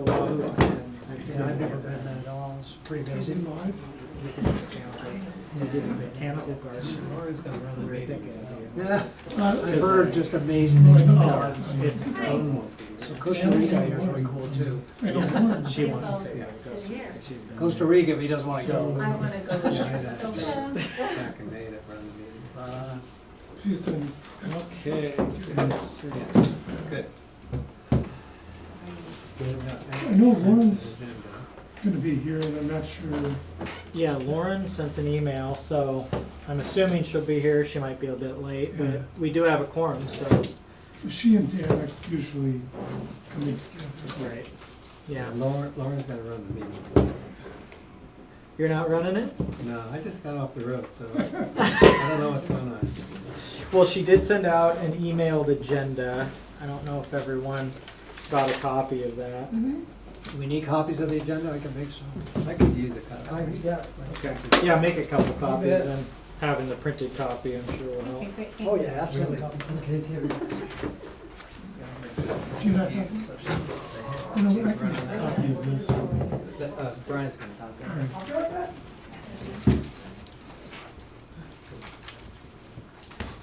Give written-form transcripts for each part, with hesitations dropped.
the Wahoo. Yeah, I've never been there at all. It's pretty amazing. They did a mechanical garden. Lauren's gonna run the We were meeting. thinking, Yeah, I've heard just amazing things about it. It's, So Costa Rica here is very cool too. yes, she wants to take Yeah. it. She's been- Costa Rica, if he doesn't wanna go. I want to go. Back in May to run the meeting. She's done. Okay. Yes, good. I know Lauren's gonna be here, and I'm not sure. Yeah, Lauren sent an email, so I'm assuming she'll be here. She might be a bit late, Yeah. but we do have a quorum, so. She and Dan are usually coming together. Right. Yeah. Lauren's gonna run the meeting. You're not running it? No, I just got off the road, so I don't know what's going on. Well, she did send out an emailed agenda. I don't know if everyone got a copy of that. Do we need copies of the agenda? I can make some. I could use a copy. Yeah. Okay. Yeah, make a couple copies and having the printed copy, I'm sure will help. Oh, yeah, absolutely. In case you She's not happy. You know, I can copy of this. Brian's gonna talk. All right.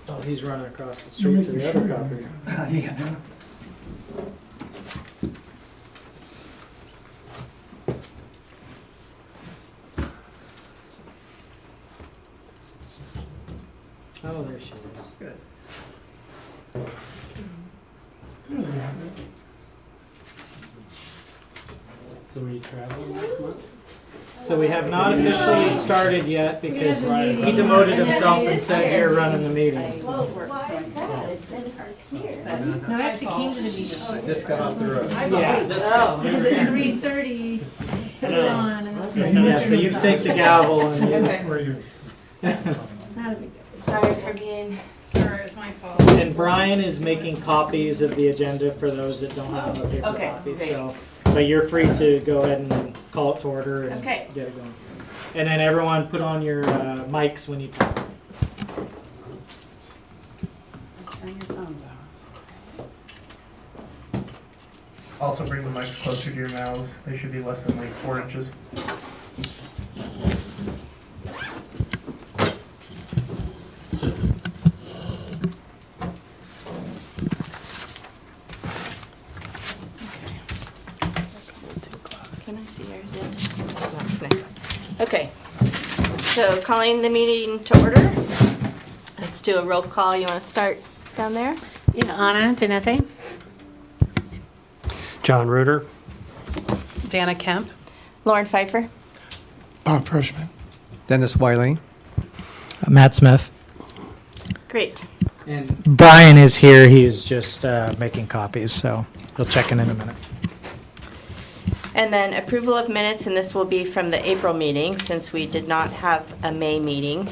Oh, he's running across the You're street to making the sure other you're copy. Yeah. Oh, there she is. Good. There they have it. So were you traveling last month? So we have not officially started yet because We have a he meeting. demoted himself and said you're running the meetings. Why is that? No, I actually came to the meeting. I just got off the road. Yeah. Because at 3:30, put it on. and- Yeah, so you take the gavel and you. Okay. For you. Not a big deal. Sorry for being. Sorry, it's my fault. And Brian is making copies of the agenda for those that don't have a paper Okay, copy, great. so. But you're free to go ahead and call it to order and Okay. get it going. And then everyone put on your mics when you talk. Turn your phones off. Also bring the mics closer to your mouths. They should be less than like 4 inches. Can I see your agenda? Okay, so calling the meeting to order. Let's do a roll call. You want to start down there? Yeah, Anna Dinese. John Reuter. Dana Kemp. Lauren Pfeiffer. Bob Freshman. Dennis Wiley. Matt Smith. Great. And Brian is here. He's just making copies, so he'll check in a minute. And then approval of minutes, and this will be from the April meeting since we did not have a May meeting. Do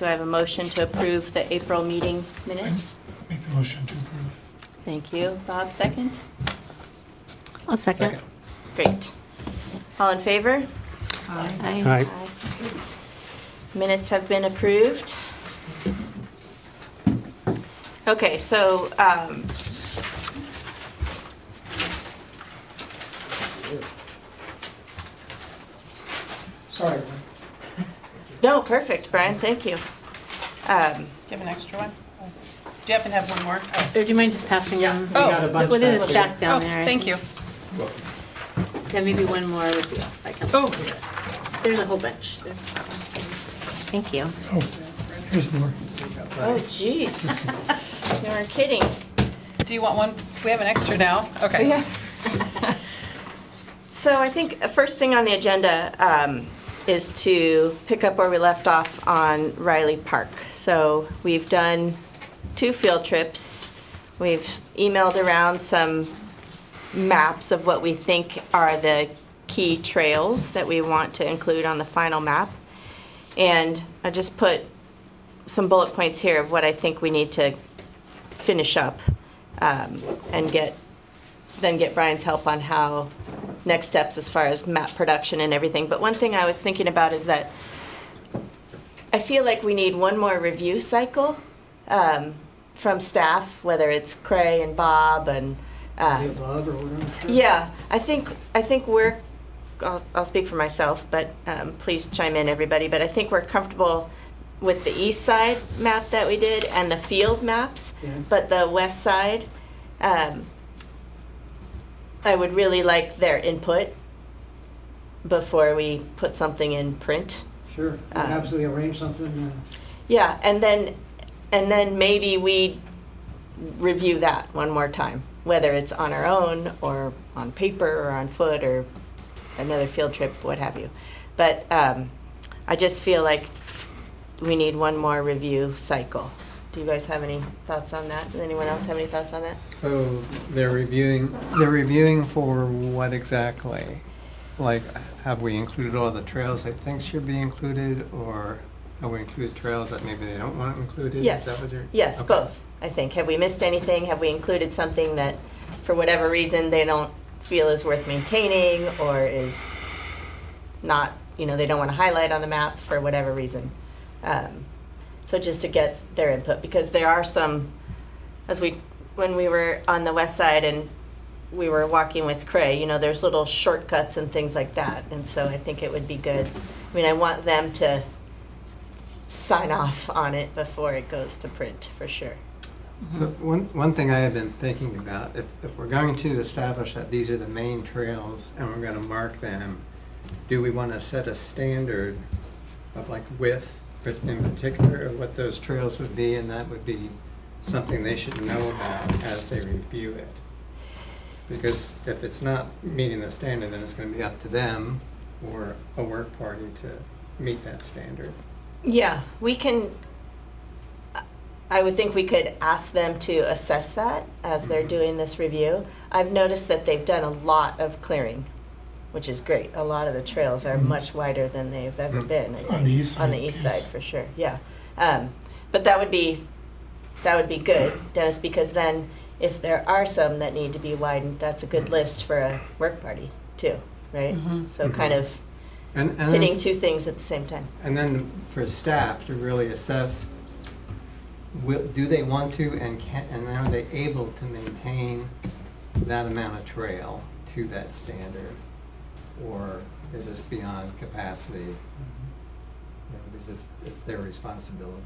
I have a motion to approve the April meeting minutes? Make the motion to approve. Thank you. Bob, second? I'll second. Great. All in favor? Aye. Aye. Minutes have been approved. Okay, so, Sorry. no, perfect, Brian, thank you. Do you have an extra one? Do you happen to have one more? Oh. Or do you mind just passing them? We got a bunch Well, there's a back stack down there. I thank think. you. Yeah, maybe one more would be, I can. Oh. There's a whole bunch. there. Thank you. Oh, here's more. Oh, jeez. You weren't kidding. Do you want one? We have an extra now. Okay. Yeah. So I think the first thing on the agenda is to pick up where we left off on Riley Park. So we've done 2 field trips. We've emailed around some maps of what we think are the key trails that we want to include on the final map. And I just put some bullet points here of what I think we need to finish up and get Brian's help on how next steps as far as map production and everything. But one thing I was thinking about is that I feel like we need one more review cycle from staff, whether it's Cray and Bob and The above or whatever. Sure. Yeah, I think I'll speak for myself, but please chime in, everybody. But I think we're comfortable with the east side map that we did and the field maps. Yeah. But the west side, I would really like their input before we put something in print. Sure, we can absolutely arrange something. Yeah, and then maybe we review that one more time, whether it's on our own or on paper or on foot or another field trip, what have you. But I just feel like we need one more review cycle. Do you guys have any thoughts on that? Does anyone else have any thoughts on that? So they're reviewing for what exactly? Like, have we included all the trails they think should be included, or have we included trails that maybe they don't want included? Yes. Is that what you're? Yes, Okay. both, I think. Have we missed anything? Have we included something that, for whatever reason, they don't feel is worth maintaining or is not, they don't want to highlight on the map for whatever reason? So just to get their input, because there are some, when we were on the west side and we were walking with Cray, there's little shortcuts and things like that. And so I think it would be good. I mean, I want them to sign off on it before it goes to print, for sure. So one thing I have been thinking about, if we're going to establish that these are the main trails and we're going to mark them, do we want to set a standard of like width in particular of what those trails would be, and that would be something they should know about as they review it? Because if it's not meeting the standard, then it's going to be up to them or a work party to meet that standard. Yeah, we can, I would think we could ask them to assess that as they're doing this review. I've noticed that they've done a lot of clearing, which is great. A lot of the trails are much wider than they've ever been. I On think. the east side, On the east yes. side, for sure, yeah. But that would be good, Dennis, because then if there are some that need to be widened, that's a good list for a work party too, right? So kind of And hitting two things at the same time. And then for staff to really assess, do they want to and are they able to maintain that amount of trail to that standard? Or is this beyond capacity? It's their responsibility.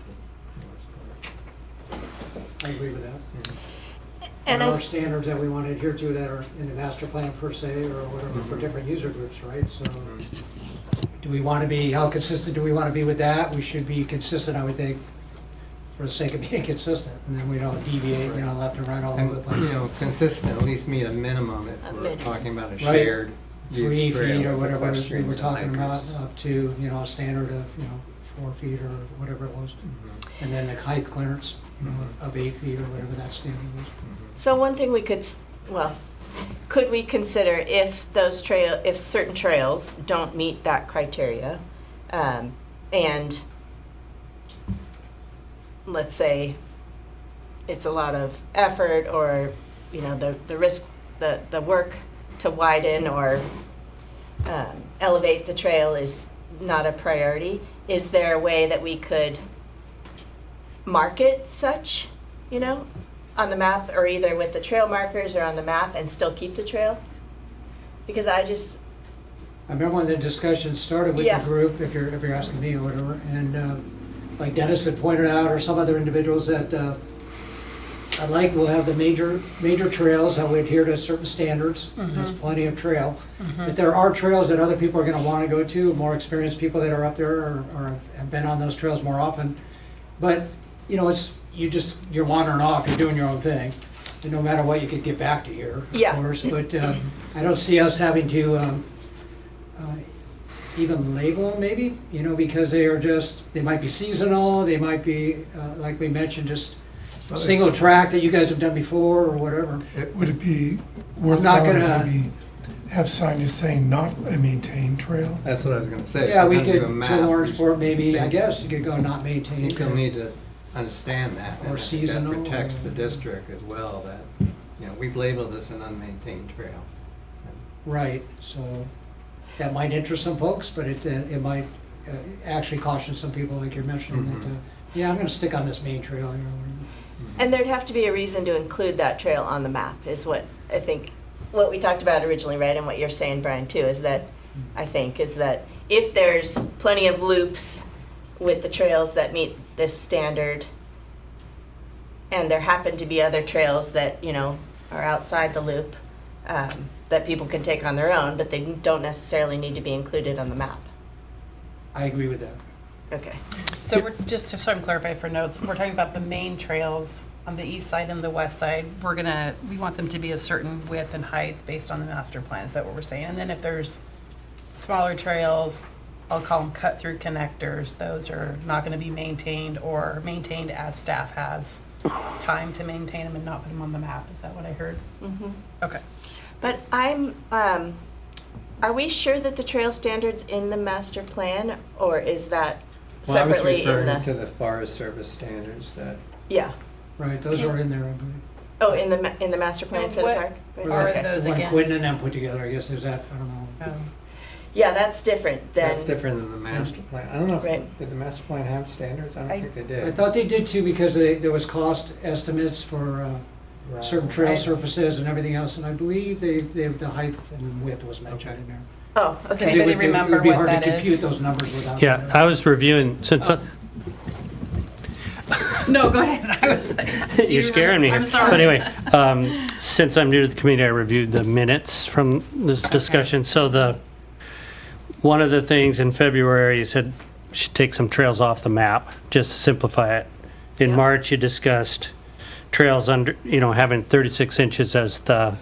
I agree with that. And There I are standards that we want to adhere to that are in the master plan per se, or whatever, for different user groups, right? So do we want to be, how consistent do we want to be with that? We should be consistent, I would think, for the sake of being consistent, and then we don't deviate, left and right all over the And, place. consistent, at least meet a minimum if A we're minimum. talking about a Right. shared use 3 trail feet or for whatever we equestrians were and talking about, hikers. up to, a standard of, 4 feet or whatever it was. Mhm. And then the height clearance, of 8 feet or whatever that standard was. So one thing we could, could we consider if if certain trails don't meet that criteria, and let's say it's a lot of effort or, the risk, the work to widen or elevate the trail is not a priority, is there a way that we could market such, on the map, or either with the trail markers or on the map and still keep the trail? Because I remember when the discussion started with Yeah. the group, if you're asking me or whatever, and like Dennis had pointed out, or some other individuals that we'll have the major trails that we adhere to certain standards. There's plenty of trail, but there are trails that other people are going to want to go to. More experienced people that are up there or have been on those trails more often. But you're wandering off. You're doing your own thing. And no matter what, you could get back to here, of Yeah. course. But I don't see us having to even label them, maybe, because they might be seasonal. They might be, like we mentioned, just single track that you guys have done before or whatever. Would it be not worthwhile to gonna- maybe have signage saying not a maintained trail? That's what I was going to say. Yeah, If we we're gonna could, do a to map, Lawrenceport, maybe, I guess, you could go not maintained. People need to understand that. Or and I think seasonal, that protects or- the district as well, that, we've labeled this an unmaintained trail. Right, so that might interest some folks, but it might actually caution some people, like you're mentioning, that Yeah, I'm gonna stick on this main trail here. And there'd have to be a reason to include that trail on the map, is what I think, what we talked about originally, right? And what you're saying, Brian, too, is that, I think, is that if there's plenty of loops with the trails that meet this standard, and there happen to be other trails that, you know, are outside the loop, that people can take on their own, but they don't necessarily need to be included on the map. I agree with that. Okay. So we're, just so I'm clarifying for notes, we're talking about the main trails on the east side and the west side. We want them to be a certain width and height based on the master plan, is that what we're saying? And then if there's smaller trails, I'll call them cut-through connectors, those are not gonna be maintained or maintained as staff has time to maintain them and not put them on the map, is that what I heard? Mm-hmm. Okay. But are we sure that the trail standard's in the master plan, or is that Well, I was separately in referring to the? the Forest Service standards that, Yeah. Right, those are in there, I believe. Oh, in the master plan for the What park? Right. are Okay. those The one again? Quinn and them put together, I guess, is that, I don't know. Oh. Yeah, that's different than. that's different than the master plan. I don't know, Right. did the master plan have standards? I don't think they I did. thought they did too, because there was cost estimates for Right. certain trail Right. surfaces and everything else, and I believe the height and width was mentioned Okay. in there. Oh, Because okay. Anybody remember It would be what hard that to is? compute those numbers without. Yeah, I was reviewing, since, No, go ahead. I was. Do you you're scaring me. remember? I'm sorry. But anyway, since I'm new to the committee, I reviewed the minutes from this discussion. So one of the things in February, you said we should take some trails off the map, just to simplify it. In Yeah. March, you discussed trails under, having 36 inches as the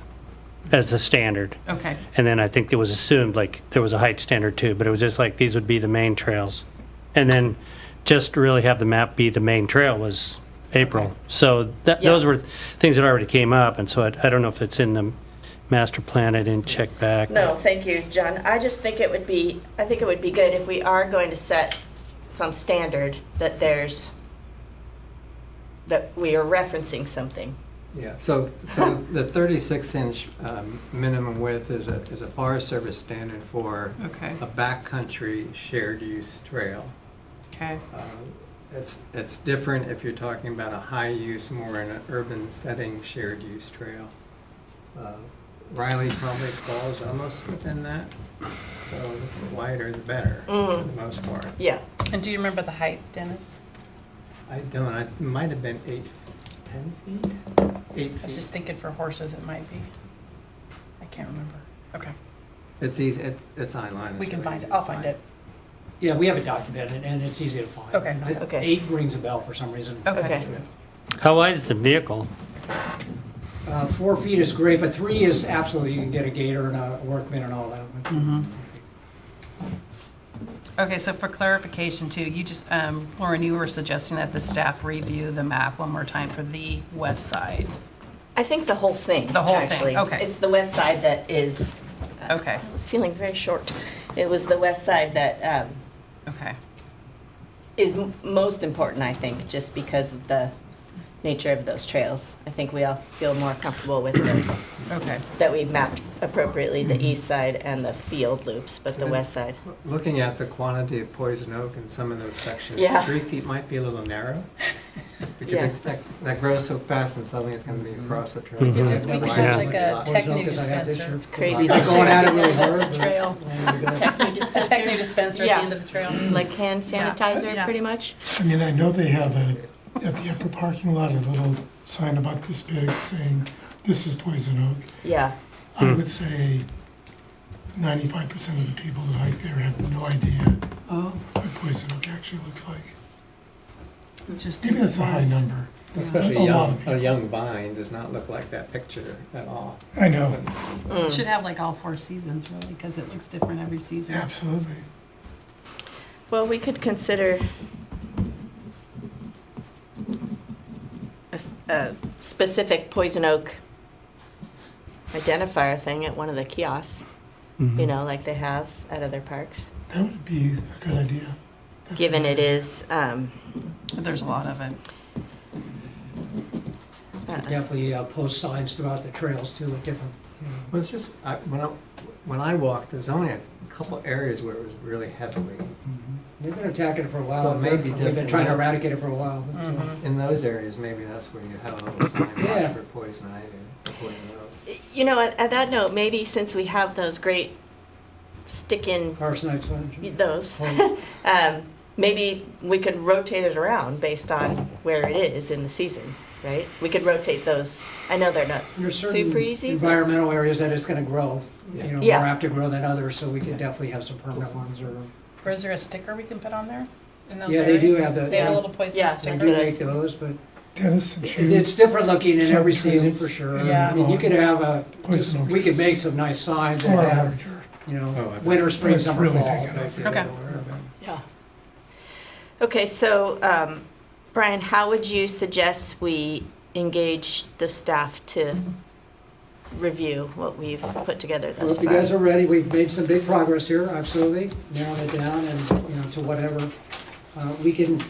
standard. Okay. And then I think it was assumed like there was a height standard too, but it was just like these would be the main trails. And then just to really have the map be the main trail was April. Okay. So Yeah. those were things that already came up, and so I don't know if it's in the master plan. I didn't check back. No, thank you, John. I just think it would be good if we are going to set some standard that we are referencing something. Yeah, so the 36-inch minimum width is a Forest Service standard for Okay. a backcountry shared use trail. Okay. It's different if you're talking about a high use, more in an urban setting shared use trail. Riley probably falls almost within that, so the wider the better for the most part. Yeah. And do you remember the height, Dennis? I don't, it might have been 10 feet? 8 I was just feet. thinking for horses it might be. I can't remember. Okay. It's easy, it's online. We it's can really find easy it. to I'll find it. Yeah, we have it documented, and it's easy to find. Okay. And Okay. 8 rings a bell for some reason. Okay. How wide is the vehicle? 4 feet is great, but 3 is absolutely, you can get a gator and a workman and all that. Okay, so for clarification too, you just, Lauren, you were suggesting that the staff review the map one more time for the west side. I think the whole thing. The whole thing, actually. okay. It's the west side that is. Okay. I was feeling very short. It was the west side that Okay. is most important, I think, just because of the nature of those trails. I think we all feel more comfortable with Okay. that we mapped appropriately the east side and the field loops, but the west side. Looking at the quantity of poison oak in some of those sections, Yeah. 3 feet might be a little narrow. Because Yeah. that grows so fast and suddenly it's gonna be across the trail. Mhm. Just, we could Yeah. have like a tech new dispenser. It's Crazy. They're going at it really hard. Trail. Technique A tech new dispenser at the end of the trail. Like hand sanitizer, Yeah. pretty much. I mean, I know they have at the upper parking lot, a little sign about this big saying, this is poison oak. Yeah. I would say 95% of the people who hike there have no idea Oh. what poison oak actually looks like. Just Maybe that's a high number. Especially A lot of a young vine does not look like that picture at all. I know, It should have like all 4 seasons really, because it looks different every season. absolutely. Well, we could consider a specific poison oak identifier thing at one of the kiosks, you know, like they have at other parks. That would be a good idea. That's Given a- it is, There's a lot of it. Definitely post signs throughout the trails too, at different, Well, it's just, when I walked, there was only a couple areas where it was really heavily They've been attacking it for a while. So maybe We've just been in trying to that- eradicate it for a while. but, In those areas, maybe that's where you have a little sign Yeah. watch for poison ivy, or poison oak. You know, at that note, maybe since we have those great stick-in, Arsenic sponge. those, maybe we could rotate it around based on where it is in the season, right? We could rotate those. I know they're not There's certain super easy. but- environmental areas that it's gonna grow, you know, more Yeah. apt to grow than others, so we could definitely have some permanent ones or. Or is there a sticker we can put on there in those Yeah, areas? they do have the. They have a little poison Yeah, They sticker. that's do what I make see. those, but Dennis, since you, it's different looking in Some every season trails. for sure. Yeah. I mean, you could have Poison oak. we could make some nice signs or that have, larger, you know, Oh, I bet. winter, spring, Let's summer, really fall. take it type up. deal, Okay. or- Yeah. Okay, so, Brian, how would you suggest we engage the staff to review what we've put together Well, thus if you guys far? are ready, we've made some big progress here, absolutely, narrowed it down and, you know, to whatever. We can,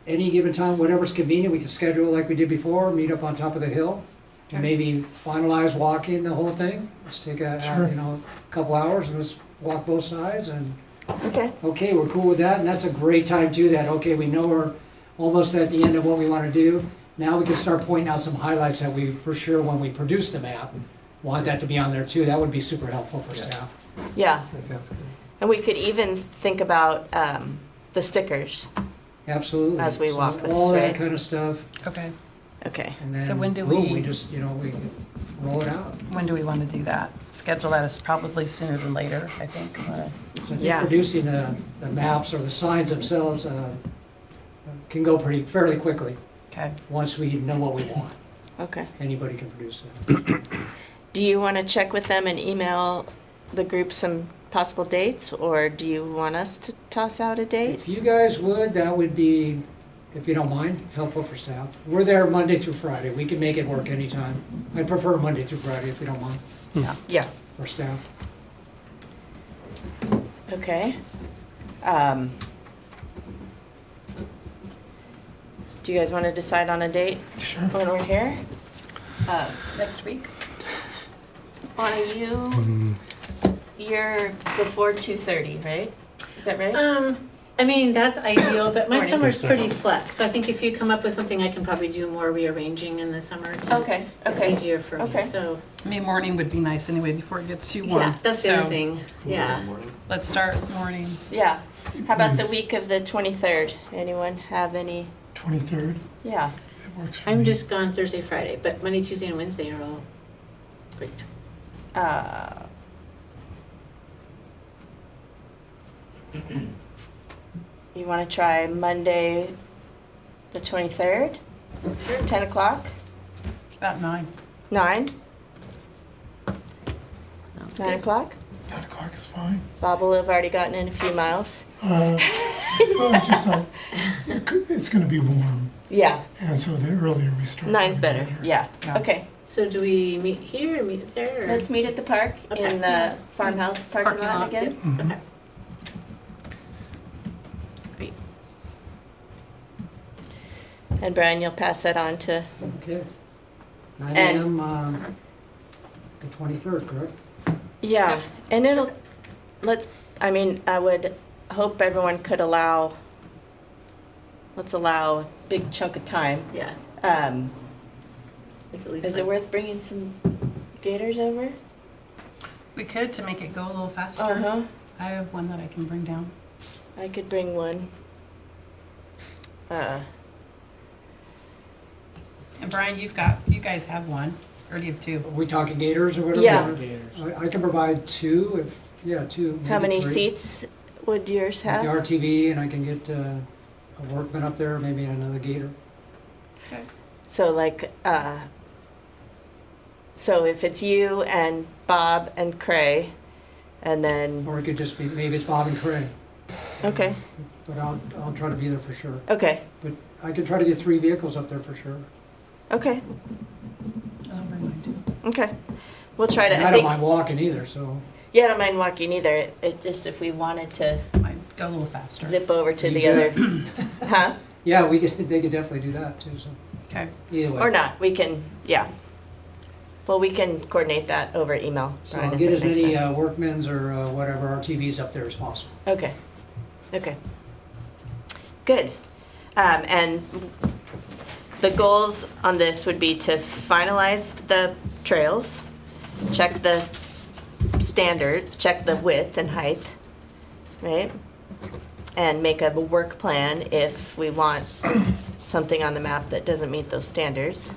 any given time, whatever's convenient, we can schedule it like we did before, meet up on top of the hill, and maybe finalize walking the whole thing. Let's take Sure. you know, a couple hours and let's walk both sides and, Okay, okay, we're cool with that, and that's a great time to do that. Okay, we know we're almost at the end of what we wanna do. Now we can start pointing out some highlights that we, for sure, when we produce the map, want that to be on there too. That would be super helpful for staff. yeah. That sounds good. And we could even think about the stickers. Absolutely. As we So walk this, all that right? kind of stuff, Okay. Okay. and then So when do boom, we- we just, you know, we roll it out. When do we want to do that? Schedule that as probably sooner than later, I think. So I think Yeah. producing the maps or the signs themselves can go fairly quickly, Okay. once we know what we want. Okay. Anybody can produce that. Do you want to check with them and email the group some possible dates, or do you want us to toss out a date? If you guys would, that would be, if you don't mind, helpful for staff. We're there Monday through Friday. We can make it work anytime. I prefer Monday through Friday if you don't mind, Yeah. for staff. Okay. Do you guys want to decide on a date sure. when we're here? Next week? Anna, you're before 2:30, right? Is that right? I mean, that's ideal, but my Morning. summer's pretty flex, so I think if you come up with something, I can probably do more rearranging in the summer to. Okay, It's okay. easier for me, Okay. so, I mean, morning would be nice anyway before it gets too warm. yeah, that's the other So, thing, yeah. Let's start mornings. Yeah. How about the Please. week of the 23rd? Anyone have any? 23rd, Yeah. it works for me. I'm just gone Thursday, Friday, but Monday, Tuesday, and Wednesday are all great. You want to try Monday, the 23rd? 10 o'clock? About 9. 9? Sounds 9 good. o'clock? 9 o'clock is fine. Bob will have already gotten in a few miles. Just it's going to be warm, Yeah, and so the earlier we start. 9's the better. Yeah. Yeah. Okay. So do we meet here or meet up there? or- Let's meet at the park Okay. in the farmhouse parking Parking lot lot, again. Mhm. Okay. Great. And Brian, you'll pass that on to. Okay. 9 And- AM, the 23rd, correct? Yeah, and I mean, I would hope everyone could let's allow a big chunk of time. Yeah, like at least Is it like- worth bringing some gators over? We could to make it go a little faster. Uh-huh. I have one that I can bring down. I could bring one. And Brian, you guys have one, or do you have 2? Are we talking gators or whatever? Yeah. I can provide 2, two. How maybe many 3. seats would yours With the have? RTV, and I can get a workman up there, maybe another gator. Okay. So like, so if it's you and Bob and Cray, and then, Or it could just be, maybe it's Bob and Craig, okay, but I'll try to be there for sure. okay, But I can try to get 3 vehicles up there for sure. okay, I'll bring mine too. okay. We'll try to, And I I don't think, mind walking either, so. yeah, I don't mind walking either. It just, if we wanted to Might go a little faster. zip over to You the bet. other, huh? Yeah, they could definitely do that too, so Okay. either way. Or not, we can, yeah. Well, we can coordinate that over email. So Brian, I'll if get it as makes many sense. workmen's or whatever RTVs up there as possible. Okay, okay. Good. And the goals on this would be to finalize the trails, check the standard, check the width and height, right? And make a work plan if we want something on the map that doesn't meet those standards.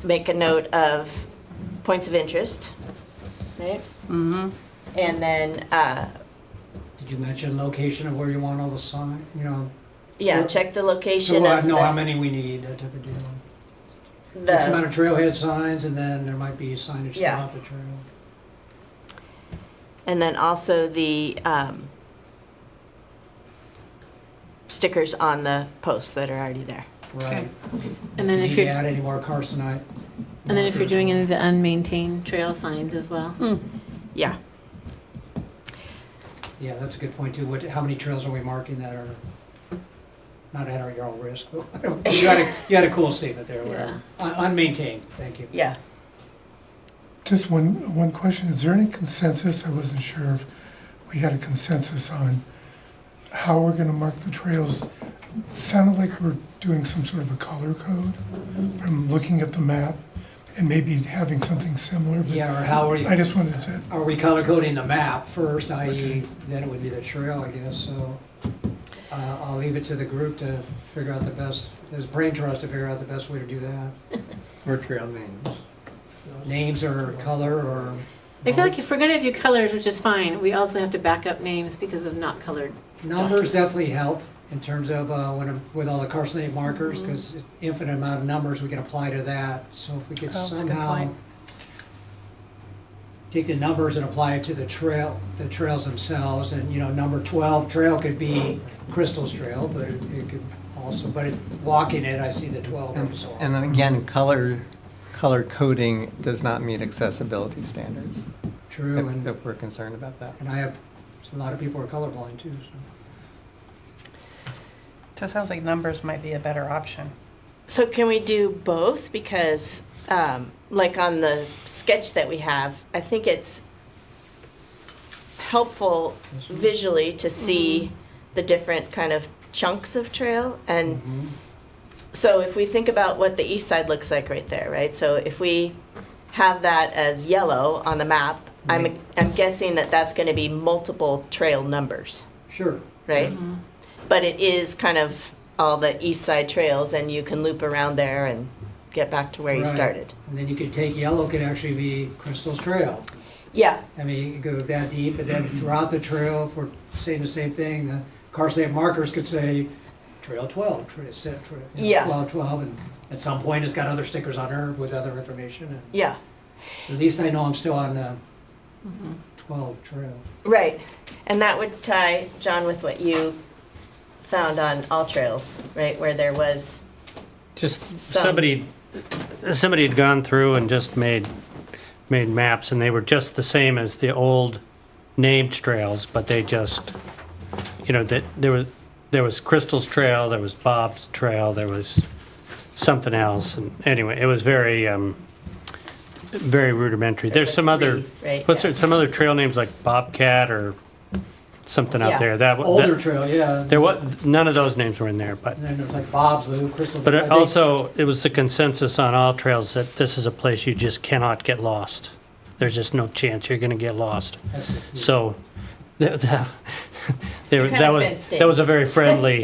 Make a note of points of interest, right? Mm-hmm. And then, Did you mention location of where you want all the sign, you know? yeah, Well, check the So location we'll of know how the, many we need, that type of deal. X amount the, of trailhead signs, and then there might be signage Yeah. throughout the trail. and then also the stickers on the posts that are already there. Right. And then Need if to you're, add any more carcinite. and then if you're doing any of the unmaintained trail signs as well. Yeah. Yeah, that's a good point too. How many trails are we marking that are not at your own risk? You had a cool statement there, whatever. Unmaintained, thank you. Yeah. Just one question, is there any consensus, I wasn't sure if we had a consensus on how we're gonna mark the trails? It sounded like we're doing some sort of a color code from looking at the map and maybe having something similar, but Yeah, or how are you? I just wanted to, Are we color coding the map first, i.e., then it would be the trail, I guess, so. I'll leave it to the group to figure out the best, there's brain trust to figure out the best way to do that. Or trail names. Names or color or. I feel like if we're gonna do colors, which is fine, we also have to back up names because of not colored. Numbers definitely help in terms of with all the carcinate markers, because infinite amount of numbers we can apply to that. So if we could that's a good somehow point. take the numbers and apply it to the trails themselves, and number 12 trail could be Crystal's Trail, but it could also, walking it, I see the 12 And, and so on. and then again, color coding does not meet accessibility standards, True, and if we're concerned about that. I have a lot of people are colorblind too. So. So it sounds like numbers might be a better option. So can we do both? Because, like on the sketch that we have, I think it's helpful visually to see the different kind of chunks of trail. And so if we think about what the east side looks like right there, right? So if we have that as yellow on the map, I'm guessing that that's going to be multiple trail numbers, Sure. right? But it is kind of all the east side trails, and you can loop around there and get back to where you Right. started. And then you could take yellow could actually be Crystal's Trail. Yeah, I mean, you could go that deep, and then throughout the trail, if we're saying the same thing, the carcinate markers could say Trail 12, Yeah. 12, and at some point it's got other stickers on there with other information. And yeah, at least I know I'm still on the 12 trail. right. And that would tie, John, with what you found on All Trails, right? Where there was Just some. somebody had gone through and just made maps, and they were just the same as the old named trails, but they just, that there was Crystal's Trail, there was Bob's Trail, there was something else, and anyway, it was very very rudimentary. There's some other, Right, what's yeah. there, some other trail names like Bobcat or something Yeah. out there. That Older trail, yeah. there was none of those names were in there, but. And then there's like Bob's Loop, Crystal. But I it think- also, it was the consensus on all trails that this is a place you just cannot get lost. There's just no chance you're gonna get lost. That's the key. So, that You're kinda fenced in. was a very friendly,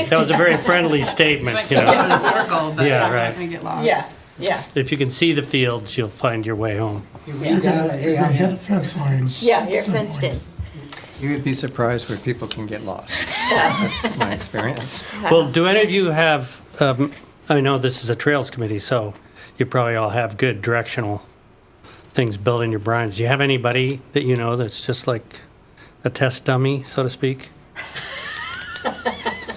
statement, Like, get in a circle, but Yeah, you're right. not gonna get lost. Yeah, If you can see the fields, you'll find your way home. You read that, hey, we I'm had a fence line. yeah, you're at some fenced in. point. You would be surprised where people can get lost. That's my experience. Well, do any of you have, I know this is a trails committee, so you probably all have good directional things built in your brains. Do you have anybody that you know that's just like a test dummy, so to speak?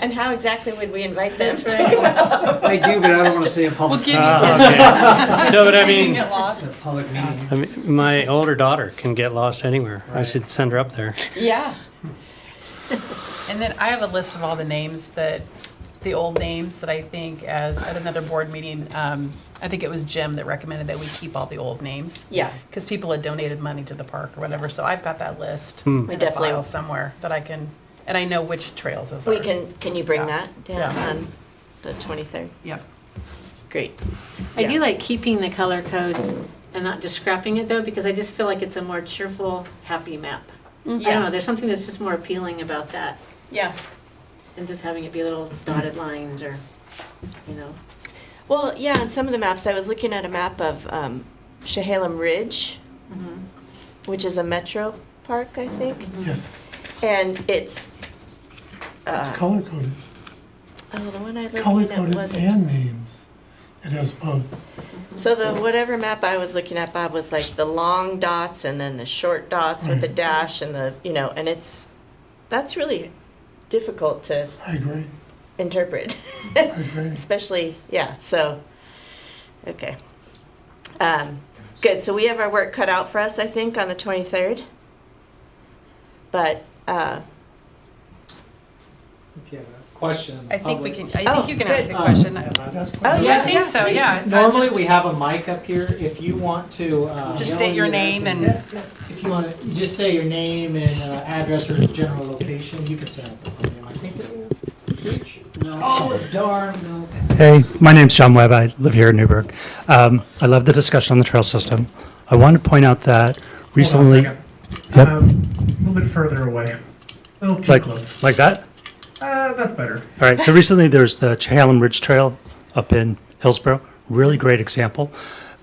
And how exactly would we invite them? That's right. I do, but I don't want to say in public. We'll give you Okay. No, but I You can mean, get It's lost. a public meeting. I mean, my older daughter can get lost anywhere. I Right. should send her up there. Yeah, And then I have a list of all the names the old names that I think at another board meeting, I think it was Jim that recommended that we keep all the old names. yeah. Because people had donated money to the park or whatever, so I've got that list. We in a definitely- file somewhere that I can and I know which trails those are. We can you bring Yeah. that down Yeah. on the 23rd? Yep. Great. I do Yeah. like keeping the color codes and not just scrapping it though, because I just feel like it's a more cheerful, happy map. I don't know, there's something that's just more appealing about that Yeah. than just having it be little dotted lines or, you know. Well, yeah, on some of the maps, I was looking at a map of Chehalem Ridge, which is a metro park, I think. Yes, And it's, it's color coded. oh, the one I Color looked at coded wasn't. and names. It has both. So the whatever map I was looking at, Bob, was like the long dots and then the short dots with the Right. dash and the, you know, and that's really difficult to I agree, interpret. I agree. Especially, yeah, so, okay. Good, so we have our work cut out for us, I think, on the 23rd. But, If you have a question. I think we can, I Oh, think you can ask good. the question. oh, Yeah, yeah, I think so, yeah. Normally, Just- we have a mic up here. If you want to. Just state your name and, If you want to just say your name and address or general location, you can set up the podium. I think it will reach. No. Oh, darn, no. Hey, my name's John Webb. I live here in Newburgh. I love the discussion on the trail system. I wanted to point out that recently, Hold on a second. Yep. A little bit further away. A little too like close. like that. That's better. All right. So recently, there's the Chehalem Ridge Trail up in Hillsborough. Really great example.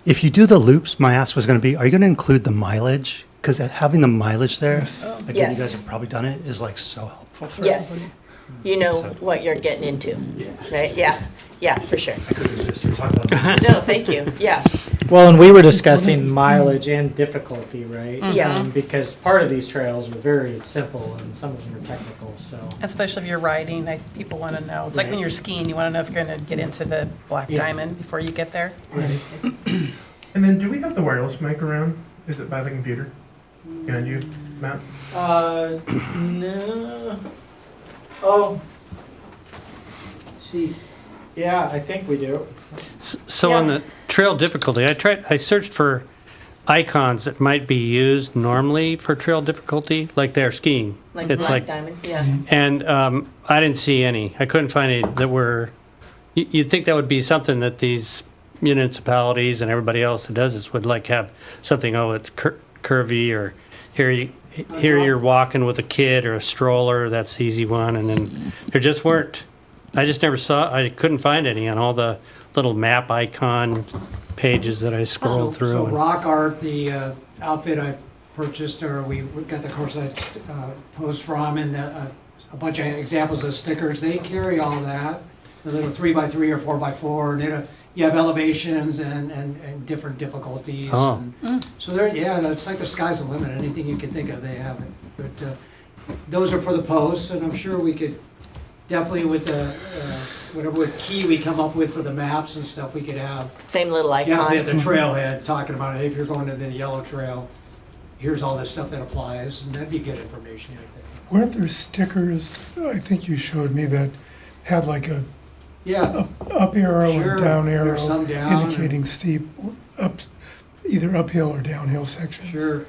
If you do the loops, my ask was going to be: are you going to include the mileage? Because having the mileage there, again, Yes. you guys have probably done it, is like so helpful for yes, you know what you're getting into, right? Yeah, for sure. I couldn't resist. You're talking about No, thank you, yeah, Well, and we were discussing mileage and difficulty, right? Yeah. Because part of these trails are very simple and some of them are technical, so. especially if you're riding, like, people want to know. It's like when you're skiing, you want to know if you're going to get into the Black Yeah. Diamond before you get there. And then do we have the wireless mic around? Is it by the computer? Behind you, Matt? No. Oh. See, yeah, I think we do. So on the trail difficulty, I searched for icons that might be used normally for trail difficulty, like they're skiing. like It's Black like, Diamond, yeah. and I didn't see any. I couldn't find any that were, you'd think that would be something that these municipalities and everybody else that does this would like have something, oh, it's curvy, or here you're walking with a kid or a stroller, that's the easy one, and then there just weren't. I just never saw, I couldn't find any on all the little map icon pages that I scrolled through. So and- Rock Art, the outfit I purchased, or we got the course I posed from, and a bunch of examples of stickers, they carry all that, the little 3x3 or 4x4, and you have elevations and different difficulties. Oh. And so there, yeah, it's like the sky's the limit, anything you can think of, they have it. But those are for the posts, and I'm sure we could, definitely with the, whatever key we come up with for the maps and stuff, we could have Same little definitely at the icon. trailhead, talking about it, if you're going to the yellow trail, here's all this stuff that applies, and that'd be good information, I think. Weren't there stickers, I think you showed me, that had like a Yeah, up arrow Sure, and down arrow there's some down indicating steep, up, either uphill or downhill sections? sure,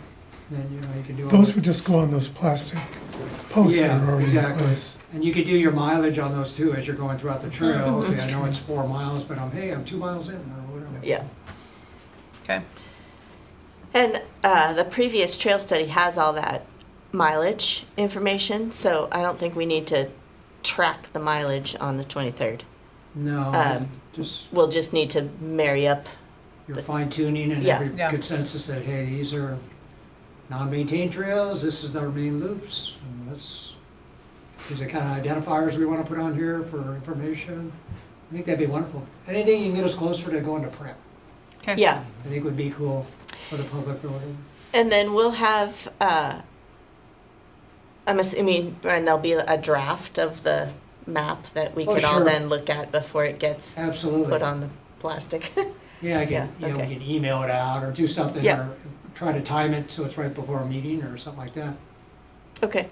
then, you can do all Those that. would just go on those plastic posts that Yeah, are already in exactly. place. And you could do your mileage on those too, as you're going throughout the trail, okay, That's I know true. it's 4 miles, but I'm 2 miles in, or whatever. Yeah, Okay. and the previous trail study has all that mileage information, so I don't think we need to track the mileage on the 23rd. No, just, We'll just need to marry up. you're fine tuning and Yeah. every Yeah. consensus that, hey, these are non-maintained trails, this is our main loops, and these are kind of identifiers we want to put on here for information. I think that'd be wonderful. Anything you can get us closer to going to prep, Okay. Yeah, I think would be cool for the public or whatever. and then we'll have, I'm assuming, and there'll be a draft of the map that we Oh, can all sure. then look at before it gets Absolutely. put on the plastic. Yeah, I can, Yeah, we okay. can email it out or do something, Yeah. or try to time it so it's right before a meeting or something like that. Okay.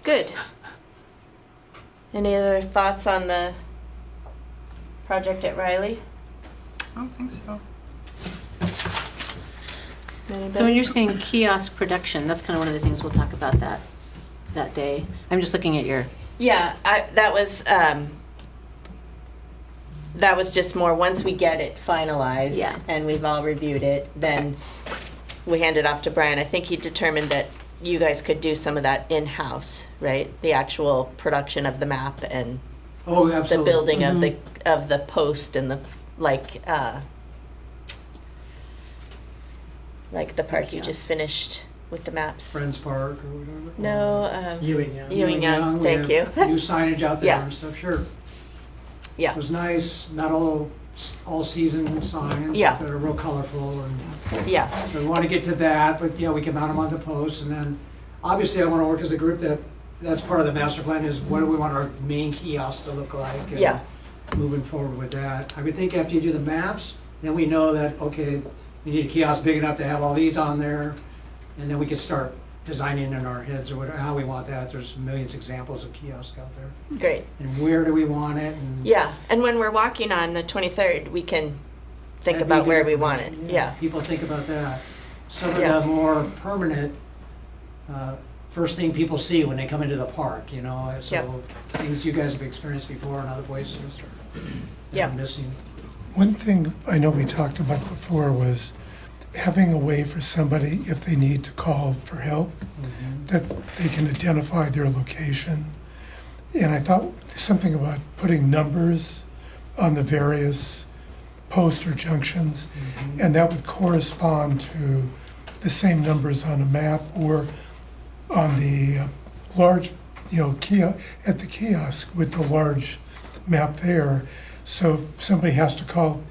Good. Any other thoughts on the project at Riley? I don't think so. So when you're saying kiosk production, that's kind of one of the things we'll talk about that. that day? I'm just looking at your, Yeah, that was just more, once we get it finalized Yeah. and we've all reviewed it, then we hand it off to Brian. I think he determined that you guys could do some of that in-house, right? The actual production of the map and Oh, the absolutely. building of the post and the, like the park you just finished with the maps. Friends Park or whatever. No, Ewing, yeah. Ewing Young, thank you. We have new signage out there Yeah. and stuff, sure. Yeah. It was nice, not all season signs. Yeah. That are real colorful and, Yeah, so we want to get to that, but yeah, we can mount them on the posts and then, obviously I want to work as a group that's part of the master plan is what do we want our main kiosks to look like? and yeah, Moving forward with that. I would think after you do the maps, then we know that, okay, we need a kiosk big enough to have all these on there. And then we could start designing in our heads or whatever, how we want that. There's millions of examples of kiosks out there. great. And where do we want it? And Yeah, and when we're walking on the 23rd, we can think that'd be about good where we want it. information. Yeah, People think about that. Some of Yeah. the more permanent, first thing people see when they come into the park, So Yep. things you guys have experienced before in other places or that Yeah. are missing. One thing I know we talked about before was having a way for somebody, if they need to call for help, that they can identify their location. And I thought something about putting numbers on the various posts or junctions, and that would correspond to the same numbers on a map or on the large, at the kiosk with the large map there. So if somebody has to call,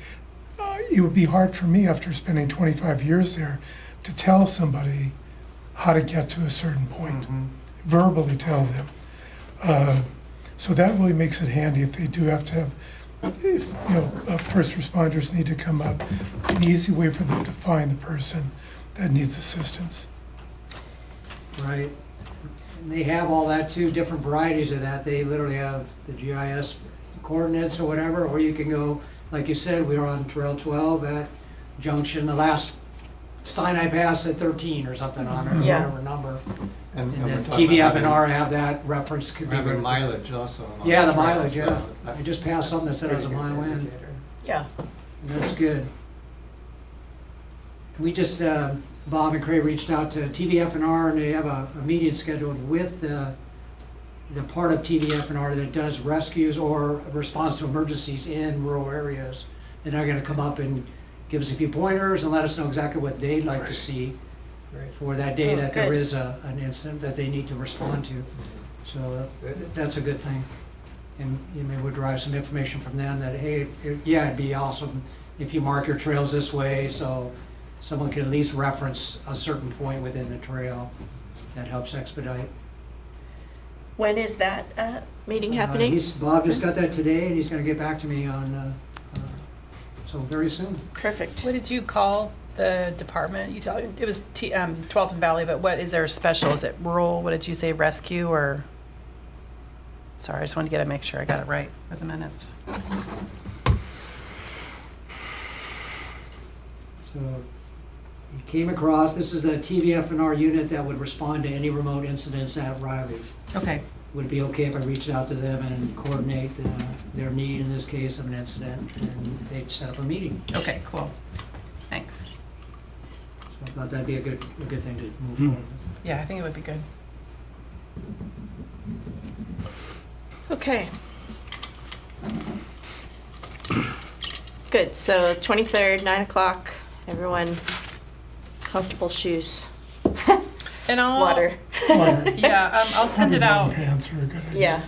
it would be hard for me after spending 25 years there to tell somebody how to get to a certain point, verbally tell them. So that really makes it handy if they do have to have, first responders need to come up, an easy way for them to find the person that needs assistance. Right. And they have all that too, different varieties of that. They literally have the GIS coordinates or whatever, or you can go, like you said, we were on Trail 12 at Junction, the last sign I passed at 13 or something on it, or Yeah. whatever number. And And we're then talking TVF about and R have that reference. Could be having very- mileage also. along Yeah, the trail, mileage, so yeah. that's I just passed something that said it was a pretty good mile in. indicator. yeah, And that's good. We just, Bob and Craig reached out to TVF and R, and they have a meeting scheduled with the part of TVF and R that does rescues or response to emergencies in rural areas. And they're gonna come up and give us a few pointers and let us know exactly what they'd like to see for that day Oh, that there good. is an incident that they need to respond to. So that's a good thing. And maybe we'll derive some information from them that, hey, it'd be awesome if you mark your trails this way, so someone can at least reference a certain point within the trail. That helps expedite. when is that meeting happening? Bob just got that today, and he's gonna get back to me on, so very soon. Perfect. What did you call the department? You tell, it was Twelfton Valley, but what is there special? Is it rural? What did you say, rescue or? Sorry, I just wanted to make sure I got it right for the minutes. So he came across, this is a TVF and R unit that would respond to any remote incidents at Riley. Okay, Would it be okay if I reached out to them and coordinate their need in this case of an incident, and they'd set up a meeting? okay, cool. Thanks. So I thought that'd be a good thing to move forward with. Yeah, I think it would be good. Okay. Good, so 23rd, 9 o'clock, everyone, comfortable shoes, And I'll. water. Yeah, I'll send it Probably long out. pants are a good idea. Yeah,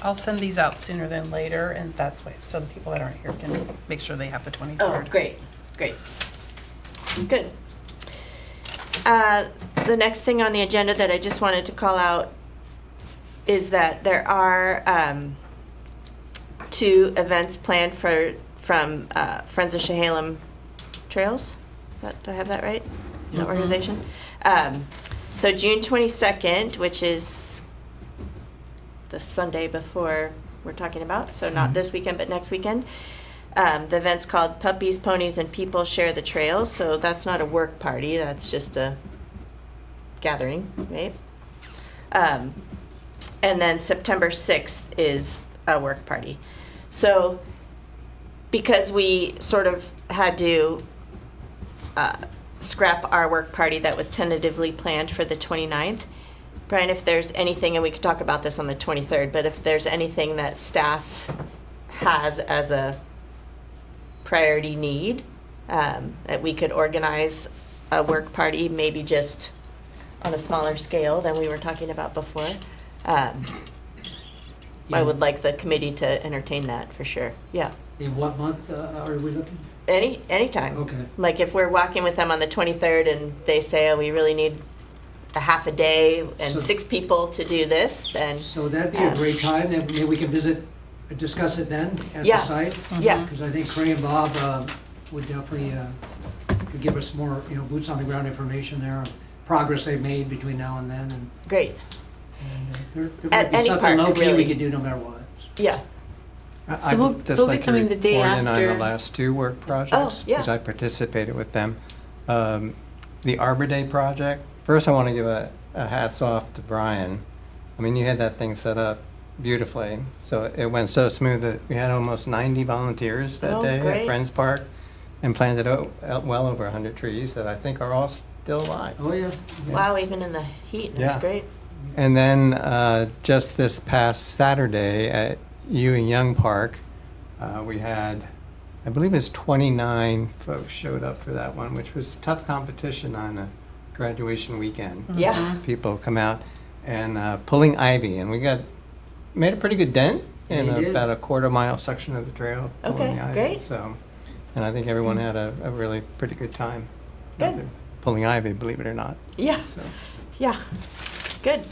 I'll send these out sooner than later, and that's why, so the people that aren't here can make sure they have the 23rd. oh, great, great. Good. The next thing on the agenda that I just wanted to call out is that there are 2 events planned from Friends of Chehalem Trails. Do I have that right? The organization? So June 22nd, which is the Sunday before we're talking about, so not this weekend, but next weekend. The event's called Puppies, Ponies, and People Share the Trails, so that's not a work party, that's just a gathering, right? And then September 6th is a work party. So because we sort of had to scrap our work party that was tentatively planned for the 29th, Brian, if there's anything, and we could talk about this on the 23rd, but if there's anything that staff has as a priority need, that we could organize a work party, maybe just on a smaller scale than we were talking about before. I would like the committee to entertain that for sure. Yeah. In what month are we looking? Anytime. Okay. Like if we're walking with them on the 23rd and they say, oh, we really need a half a day and So- 6 people to do this, then So that'd be a great time, that maybe we can visit, discuss it then at the Yeah. site? yeah, Because I think Cray and Bob would definitely, could give us more, boots on the ground information there on progress they've made between now and then. And great. there At might be any something park, low-key we really. could do no matter what. Yeah. So I'd we'll- just we'll like be to coming the day report in on the after. last 2 work projects. yeah. Because I participated with them. The Arbor Day project, first I want to give a hats off to Brian. I mean, you had that thing set up beautifully. So it went so smooth that we had almost 90 volunteers that Oh, day at great. Friends Park and planted well over 100 trees that I think are all still alive. Oh, yeah. Wow, even in the heat, that's Yeah. great. And then just this past Saturday at Ewing Young Park, we had, I believe it was 29 folks showed up for that one, which was tough competition on a graduation weekend. Yeah. People come out and pulling ivy, and we made a pretty good dent in Yeah, you did. about a quarter-mile section of the trail. Pulling Okay, the ivy. great. So, and I think everyone had a really pretty good time. Good. They're pulling ivy, believe it or not. Yeah. So. Yeah. Good.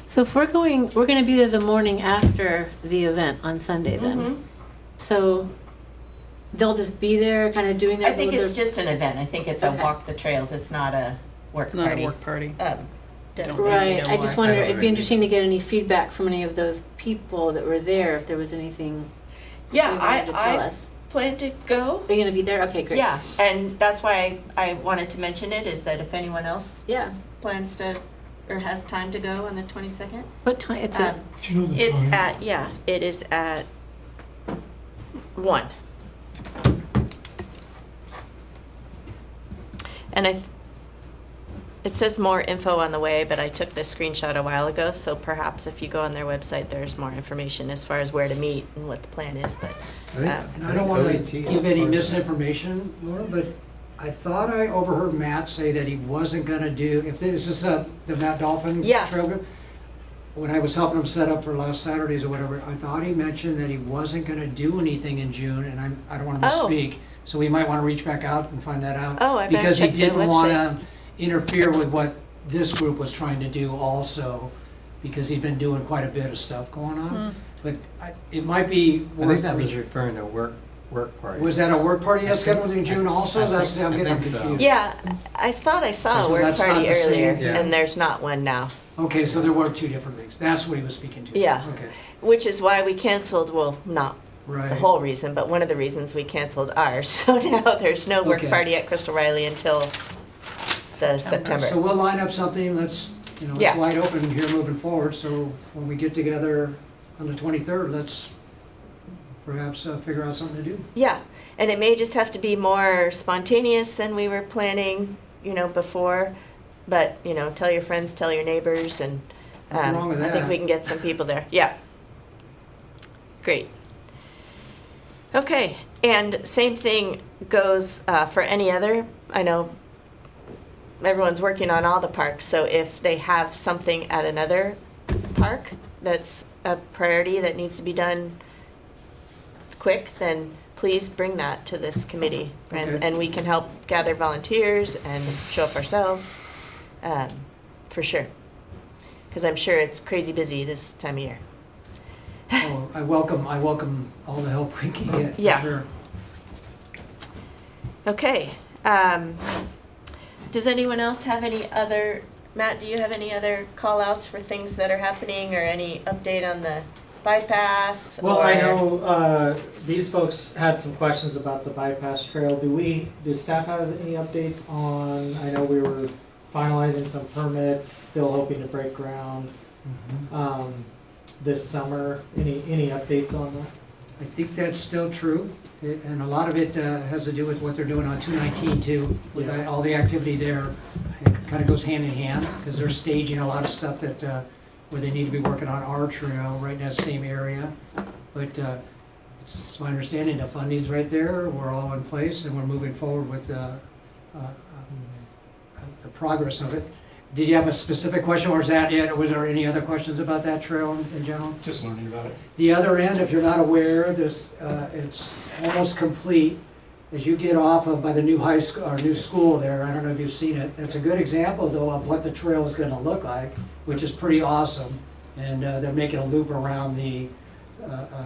So if we're going to be there the morning after the event on Sunday then. Mhm. So they'll just be there kind of doing their. I think with it's their- just an event. I think it's a Okay. walk the trails. It's not a work Not party. a work party. Dennis, Right, maybe you know I just more. wonder, don't it'd be know. interesting to get any feedback from any of those people that were there, if there was anything Yeah, they wanted to tell I us. plan to go. Are you gonna be there? Okay, great. Yeah, and that's why I wanted to mention it, is that if anyone else Yeah. plans to, or has time to go on the 22nd. What time? It's at, Do you know the It's time? it is at 1. And it says more info on the way, but I took this screenshot a while ago, so perhaps if you go on their website, there's more information as far as where to meet and what the plan is, but, And I don't want to OET is give any part of it. misinformation, Laura, but I thought I overheard Matt say that he wasn't gonna do, if this is the Matt Dolphin Yeah. Trail Group. When I was helping him set up for last Saturdays or whatever, I thought he mentioned that he wasn't gonna do anything in June, and I don't wanna Oh. misspeak. So we might wanna reach back out and find that out. Oh, I better Because he check their didn't wanna interfere with what this group was trying to do also, because he's been doing quite a bit of stuff going on. But it might be I think worth, that was referring to work party. was that a work party that's scheduled in June also? I That's, think- I'm I getting think so. confused. yeah, I thought I saw a So work that's not party the same earlier, thing? and there's not one now. Okay, so there were 2 different things. That's what he was speaking to. Yeah. Okay, Which is why we canceled, well, not the right. whole reason, but one of the reasons we canceled ours. So now there's no work Okay. party at Crystal Riley until September. So we'll line up something, let's, Yeah. it's wide open here moving forward, so when we get together on the 23rd, let's perhaps figure out something to do. Yeah, and it may just have to be more spontaneous than we were planning, before. But, tell your friends, tell your neighbors, and Nothing wrong with I think that. we can get some people there. Yeah. Great. Okay, and same thing goes for any other. I know everyone's working on all the parks, so if they have something at another park that's a priority that needs to be done quick, then please bring that to this committee. Okay. And we can help gather volunteers and show up ourselves, for sure. Because I'm sure it's crazy busy this time of year. Oh, I welcome all the help we can get, Yeah. for sure. Okay. Does anyone else have any other, Matt, do you have any other call outs for things that are happening or any update on the bypass? Well, I or- know these folks had some questions about the bypass trail. Does staff have any updates on, I know we were finalizing some permits, still hoping to break ground this summer. Any updates on that? I think that's still true, and a lot of it has to do with what they're doing on 219 too, with Yeah. all the activity there. It kind of goes hand in hand, because they're staging a lot of stuff that, where they need to be working on our trail, right in that same area. But it's my understanding the funding's right there, we're all in place, and we're moving forward with the progress of it. Did you have a specific question, or is that it? Was there any other questions about that trail in general? Just learning about it. The other end, if you're not aware, there's, it's almost complete. As you get off of by the new high school, or new school there, I don't know if you've seen it. That's a good example though of what the trail is gonna look like, which is pretty awesome. And they're making a loop around the,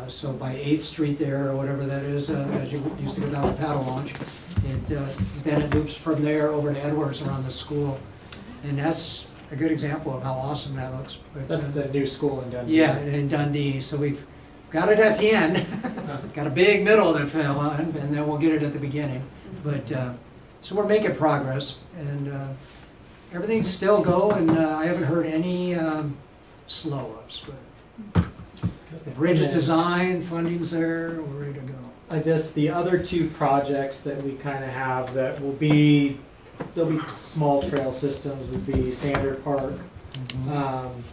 so by 8th Street there, or whatever that is, as you used to go down the paddle launch. Then it loops from there over to Edwards around the school. And that's a good example of how awesome that looks. But, That's the new school in Dundee. yeah, in Dundee, so we've got it at the end, got a big middle to fill on, and then we'll get it at the beginning. But, so we're making progress, and everything's still going, I haven't heard any slow-ups, but the bridge is designed, funding's there, we're ready to go. I guess the other two projects that we kind of have that will be, there'll be small trail systems, would be Sander Park.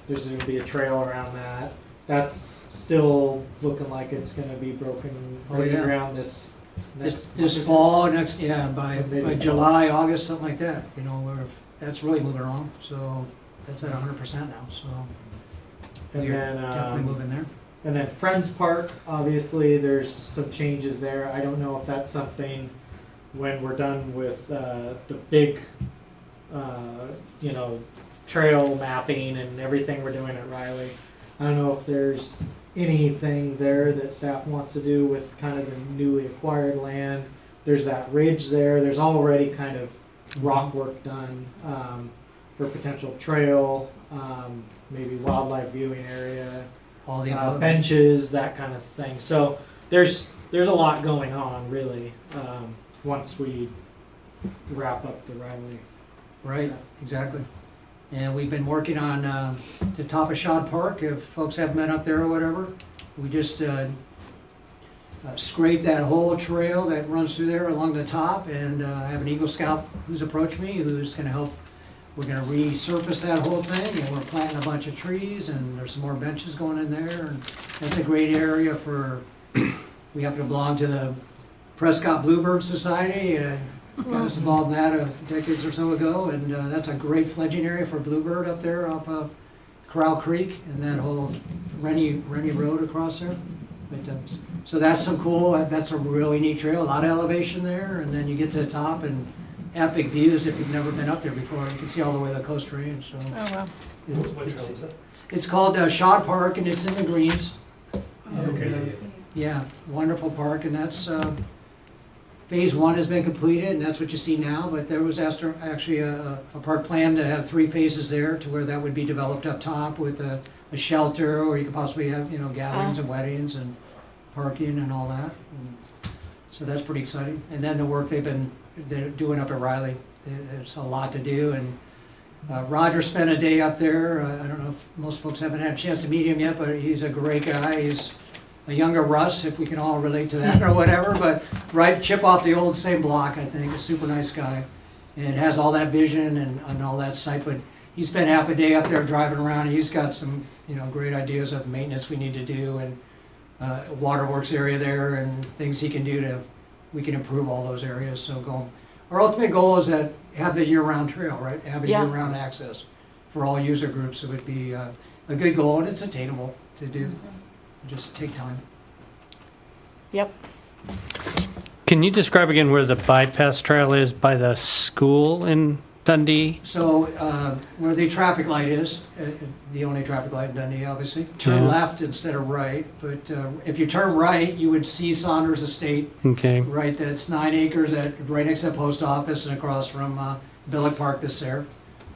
There's gonna be a trail around that. That's still looking like it's gonna be broken Oh, yeah. ground this This fall, next, yeah, by Maybe July, August, something like that, you know, that's really moving along, so that's at 100% now, so And we're then, definitely moving there. and then Friends Park, obviously, there's some changes there. I don't know if that's something, when we're done with the big, you know, trail mapping and everything we're doing at Riley. I don't know if there's anything there that staff wants to do with kind of the newly acquired land. There's that ridge there. There's already kind of rock work done for potential trail, maybe wildlife viewing area, All the above. benches, that kind of thing. So there's a lot going on really. Once we wrap up the Riley. Right, exactly. And we've been working on the top of Shad Park, if folks haven't been up there or whatever. We just scraped that whole trail that runs through there along the top, and I have an Eagle Scout who's approached me, who's gonna help. We're gonna resurface that whole thing, and we're planting a bunch of trees, and there's some more benches going in there, and that's a great area for, we happen to belong to the Prescott Bluebird Society, and got us involved in that decades or so ago, and that's a great fledging area for bluebird up there off of Corral Creek and that whole Rennie Road across there. But, so that's some cool, that's a really neat trail, a lot of elevation there, and then you get to the top and epic views if you've never been up there before. You can see all the way to the Coast Range, so. Oh, wow. What trail is that? It's called Shad Park, and it's in the greens. And, Okay. yeah, wonderful park, and that's, phase 1 has been completed, and that's what you see now, but there was actually a park plan to have 3 phases there, to where that would be developed up top with a shelter, or you could possibly have, you know, gatherings and weddings and parking and all that. And so that's pretty exciting. And then the work they're doing up at Riley, there's a lot to do, and Roger spent a day up there. I don't know if most folks haven't had a chance to meet him yet, but he's a great guy. He's a younger Russ, if we can all relate to that or whatever, but right, chip off the old same block, I think, a super nice guy. And has all that vision and all that sight, but he spent half a day up there driving around, and he's got some, you know, great ideas of maintenance we need to do, and waterworks area there, and things he can do we can improve all those areas, so our ultimate goal is that have the year-round trail, right? Have a Yeah. year-round access for all user groups. It would be a good goal, and it's attainable to do. Just take time. Yep. Can you describe again where the bypass trail is by the school in Dundee? So where the traffic light is, the only traffic light in Dundee, obviously, turn Yeah. left instead of right. But if you turn right, you would see Saunders Estate, Okay, right? That's 9 acres right next to the post office and across from Billick Park that's there.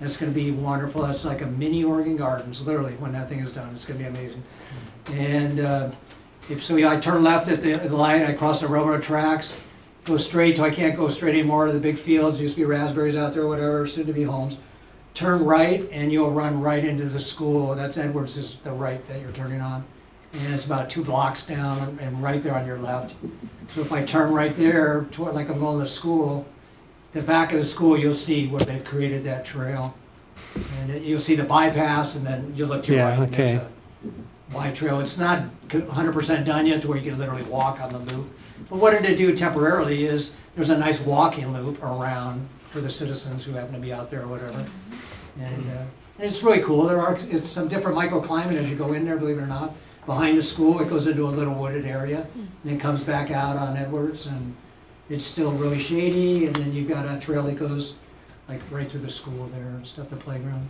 That's going to be wonderful. That's like a mini Oregon Gardens, literally, when that thing is done. It's going to be amazing. And I turn left at the light, I cross the railroad tracks, go straight till I can't go straight anymore to the big fields. Used to be raspberries out there, whatever, soon to be homes. turn right and you'll run right into the school. That's Edwards is the right that you're turning on. And it's about 2 blocks down and right there on your left. So if I turn right there, toward, like I'm going to school, the back of the school, you'll see where they've created that trail. And you'll see the bypass, and then you look to your Yeah, right, and there's okay. a wide trail. It's not 100% done yet to where you can literally walk on the loop. But what it'll do temporarily is there's a nice walking loop around for the citizens who happen to be out there or whatever. And it's really cool. It's some different microclimate as you go in there, believe it or not. Behind the school, it goes into a little wooded area, and then comes back out on Edwards, and it's still really shady, and then you've got a trail that goes like right through the school there and stuff, the playground.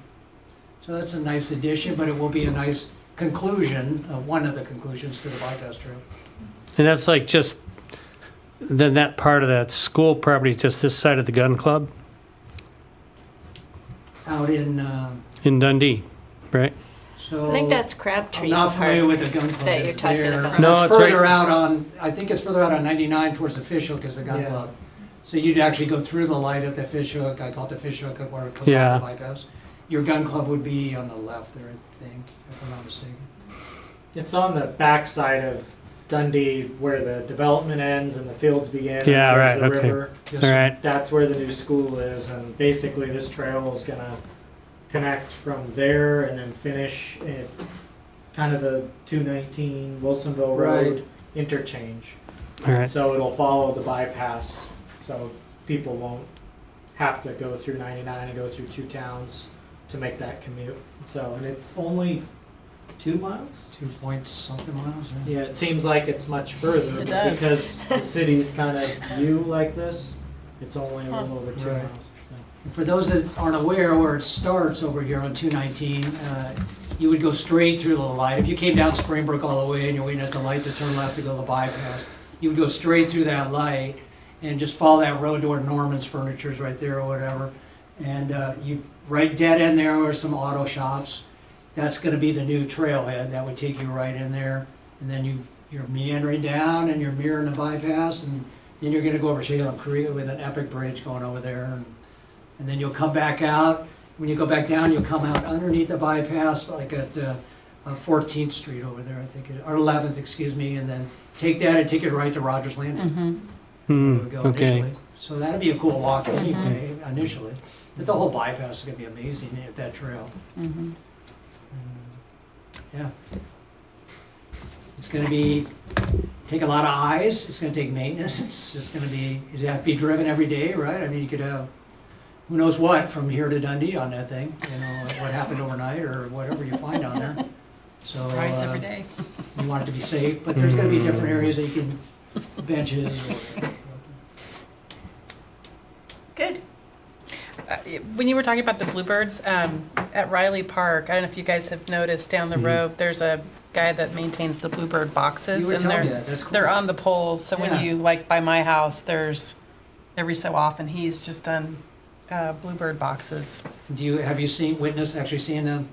So that's a nice addition, but it will be a nice conclusion, one of the conclusions to the bypass trail. And that's like just, then that part of that school property is just this side of the gun club Out in, Dundee, right? so. I think that's Crabtree I'm not familiar Park. with the gun club that you're that's talking there. about. No, It's it's right- further out on, I think it's further out on 99 towards the Fishhook is the gun Yeah. club. So you'd actually go through the light at the Fishhook, I call it the Fishhook, where it goes Yeah. off the bypass. Your gun club would be on the left there, I think, if I'm not mistaken. It's on the back side of Dundee where the development ends and the fields begin. Yeah, and right, there's the okay. river. Yes, All right. That's where the new school is, and basically this trail is gonna connect from there and then finish at kind of the 219 Wilsonville Road Right. interchange. All right. So it'll follow the bypass, so people won't have to go through 99 and go through 2 towns to make that commute. So, and it's only 2 miles? 2 point something miles, yeah. Yeah, it seems like it's much further, It but does. because the city's kind of view like this, it's only a little over 2 Right. miles. So. For those that aren't aware, where it starts over here on 219, you would go straight through the light. If you came down Springbrook all the way and you're waiting at the light to turn left to go to the bypass, you would go straight through that light and just follow that road to where Norman's Furniture's right there or whatever. And you right dead in there are some auto shops. That's gonna be the new trailhead. That would take you right in there. And then you're meandering down and you're mirroring the bypass, and then you're gonna go over Chehalem Creek with an epic bridge going over there. And then you'll come back out. When you go back down, you'll come out underneath the bypass, like at 14th Street over there, I think, or 11th, excuse me, and then take that and take it right to Rogers Landing. There we go okay. initially. So that'd be a cool walk anyway, initially. But the whole bypass is gonna be amazing at that trail. Yeah. It's gonna take a lot of eyes, it's gonna take maintenance, it's just gonna be, it'd have to be driven every day, right? I mean, you could have, who knows what, from here to Dundee on that thing, you know, what happened overnight or whatever you find on there. So, Surprise every day. you want it to be safe, but there's gonna be different areas that you can, benches or. Good. When you were talking about the bluebirds, at Riley Park, I don't know if you guys have noticed down the road, there's a guy that maintains the bluebird boxes. You would and tell they're me that, that's cool. They're on the poles, so Yeah. when you, like by my house, there's, every so often, he's just done bluebird boxes. Have you actually seen them?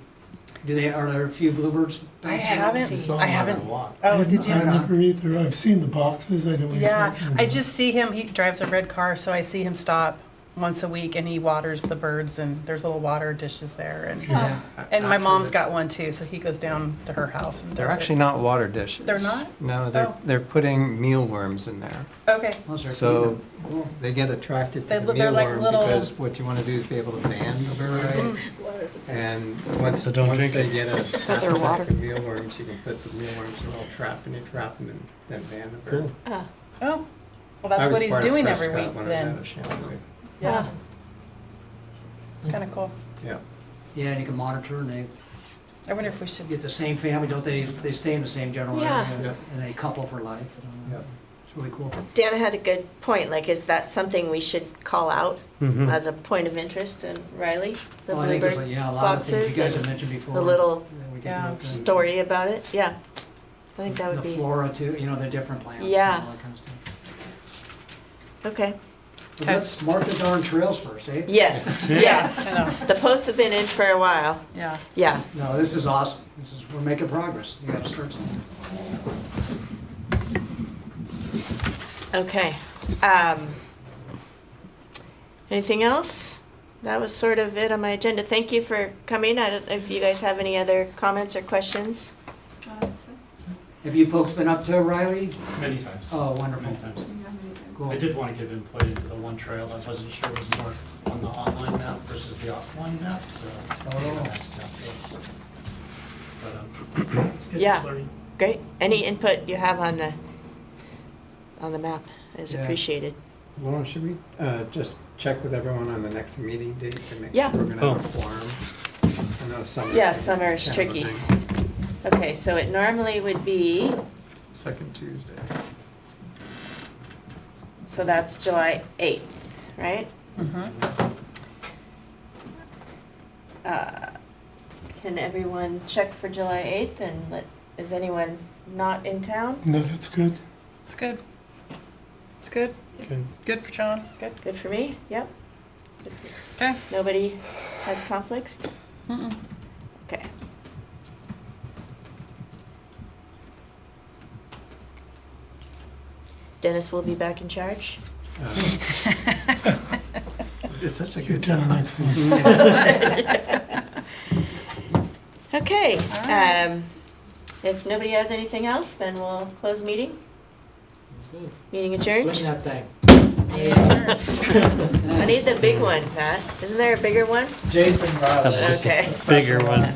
Are there a few bluebirds? I back there? haven't, I haven't. Oh, I've- did you? I've never either. I've seen the boxes, I know what you're Yeah, talking about. I just see him, he drives a red car, so I see him stop once a week and he waters the birds and there's little water dishes there and, Yeah. and my Actually, mom's got one too, so he goes down to her house and They're does actually it. not water dishes. They're not? No, Oh. they're putting mealworms in there. Okay, Those are So cool. they get attracted They to the they're like mealworm little- because what you want to do is be able to band the bird. And once, So don't once drink they it. get a they're appetite water. for mealworms, you can put the mealworms in a little trap and you trap them and then band the bird. oh, well, I that's was what he's part of doing every Prescott week when I then. was out of Chamonix. Yeah. It's kinda cool. Yeah. Yeah, and you can monitor and they I wonder if we should, get the same family, don't they stay in the same general Yeah. area? Yeah. And they couple for life. Yeah. It's really cool. Dana had a good point, like, is that something we should call out Mhm. as a point of interest in Riley? The Well, I think there's, bluebird a lot of things boxes you guys have and mentioned before. the little that we can Yeah. do with the- story about it, yeah. I think that would The be, flora too, you know, the different plants and Yeah. all that kind of stuff. okay. Well, let's mark the darn trails first, eh? Yes, I yes. know, The posts have been in for a while, yeah. yeah. No, this is awesome. We're making progress. You gotta start something. Okay. Anything else? that was sort of it on my agenda. Thank you for coming. I don't know if you guys have any other comments or questions. Have you folks been up to Riley? Many times. Oh, wonderful. Many times. Cool. I did want to give input into the one trail. I wasn't sure it was more on the online map versus the offline map, so. Oh. But, Yeah. just learning. Great. Any input you have on the map is Yeah. appreciated. Laura, should we just check with everyone on the next meeting date to make Yeah. sure we're gonna have a forum? I know summer. Yeah, summer is kind of a tricky. thing. Okay, so it normally would be, Second Tuesday. so that's July 8th, right? Can everyone check for July 8th and is anyone not in town? No, that's good. It's good. It's good. Okay. Good for John. Good. Good for me? Yep. Good for- Okay. Nobody has conflicts? Okay. Dennis will be back in charge. It's such a You've good done an job. excellent. Okay, All right. if nobody has anything else, then we'll close meeting. Meeting adjourned. Swing that thing. I need the big one, Pat. Isn't there a bigger one? Jason Riley. Okay. Bigger one.